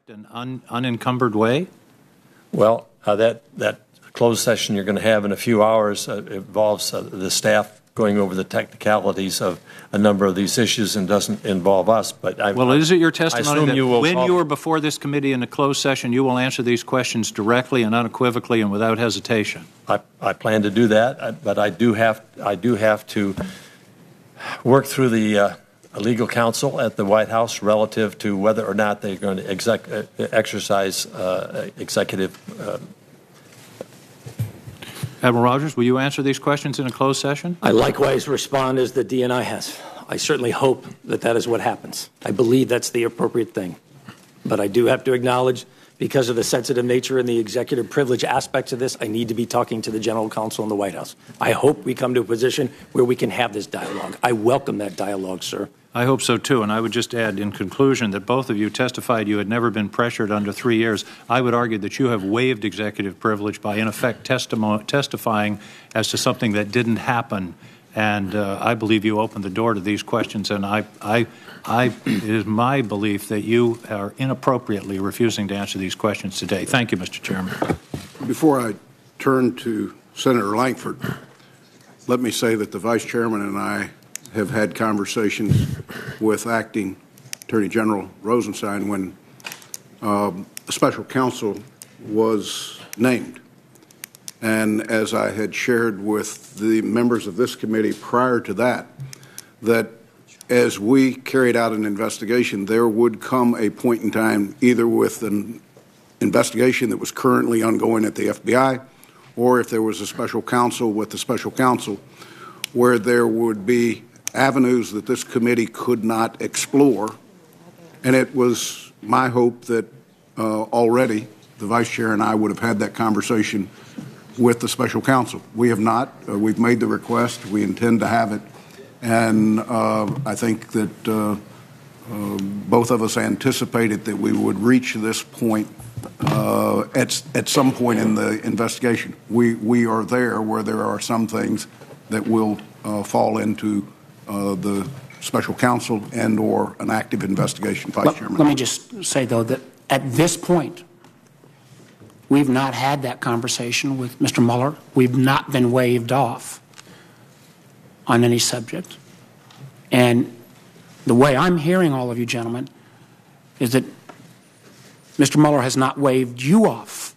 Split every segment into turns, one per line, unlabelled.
an unencumbered way?
Well, that closed session you're going to have in a few hours involves the staff going over the technicalities of a number of these issues and doesn't involve us. But
well, is it your testimony that when
you
are before this committee in a closed session, you will answer these questions directly and unequivocally and without hesitation?
I plan to do that, but I do have to work through the legal counsel at the White House relative to whether or not they're going to exercise executive.
Admiral Rogers, will you answer these questions in a closed session?
I likewise respond as the DNI has. I certainly hope that that is what happens. I believe that's the appropriate thing. But I do have to acknowledge, because of the sensitive nature and the executive privilege aspects of this, I need to be talking to the General Counsel in the White House. I hope we come to a position where we can have this dialogue. I welcome that dialogue, sir.
I hope so, too. And I would just add, in conclusion, that both of you testified you had never been pressured under 3 years. I would argue that you have waived executive privilege by, in effect, testifying as to something that didn't happen. And I believe you opened the door to these questions. And it is my belief that you are inappropriately refusing to answer these questions today. Thank you, Mr. Chairman.
Before I turn to Senator Lankford, let me say that the Vice Chairman and I have had conversations with Acting Attorney General Rosenstein when a special counsel was named. And as I had shared with the members of this committee prior to that, that as we carried out an investigation, there would come a point in time either with an investigation that was currently ongoing at the FBI, or if there was a special counsel with the special counsel, where there would be avenues that this committee could not explore. And it was my hope that already the Vice Chair and I would have had that conversation with the special counsel. We have not. We've made the request. We intend to have it. And I think that both of us anticipated that we would reach this point at some point in the investigation. We are there where there are some things that will fall into the special counsel and or an active investigation, Vice Chairman.
Let me just say, though, that at this point, we've not had that conversation with Mr. Mueller. We've not been waived off on any subject. And the way I'm hearing all of you gentlemen is that Mr. Mueller has not waived you off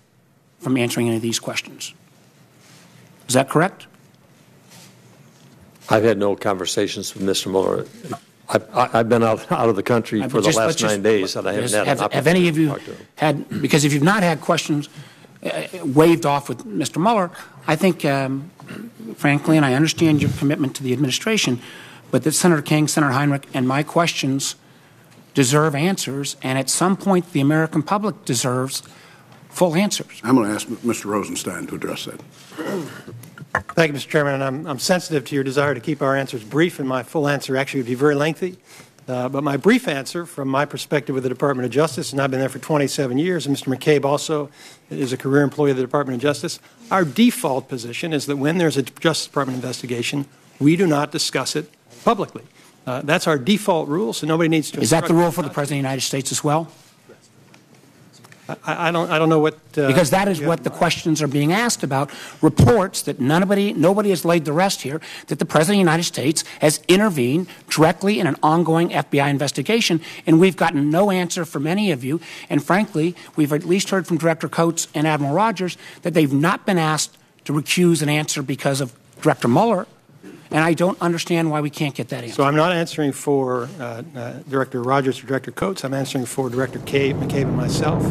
from answering any of these questions. Is that correct?
I've had no conversations with Mr. Mueller. I've been out of the country for the last 9 days, and I haven't had an opportunity.
Have any of you had, because if you've not had questions waived off with Mr. Mueller, I think, frankly, and I understand your commitment to the administration, but that Senator King, Senator Heinrich, and my questions deserve answers, and at some point the American public deserves full answers.
I'm going to ask Mr. Rosenstein to address that.
Thank you, Mr. Chairman. And I'm sensitive to your desire to keep our answers brief, and my full answer actually would be very lengthy. But my brief answer, from my perspective with the Department of Justice, and I've been there for 27 years, and Mr. McCabe also is a career employee of the Department of Justice, our default position is that when there's a Justice Department investigation, we do not discuss it publicly. That's our default rule, so nobody needs to.
Is that the rule for the President of the United States as well?
I don't know what.
Because that is what the questions are being asked about. Reports that nobody has laid the rest here, that the President of the United States has intervened directly in an ongoing FBI investigation, and we've gotten no answer from any of you. And frankly, we've at least heard from Director Coates and Admiral Rogers that they've not been asked to recuse an answer because of Director Mueller. And I don't understand why we can't get that answer.
So I'm not answering for Director Rogers or Director Coates. I'm answering for Director McCabe and myself.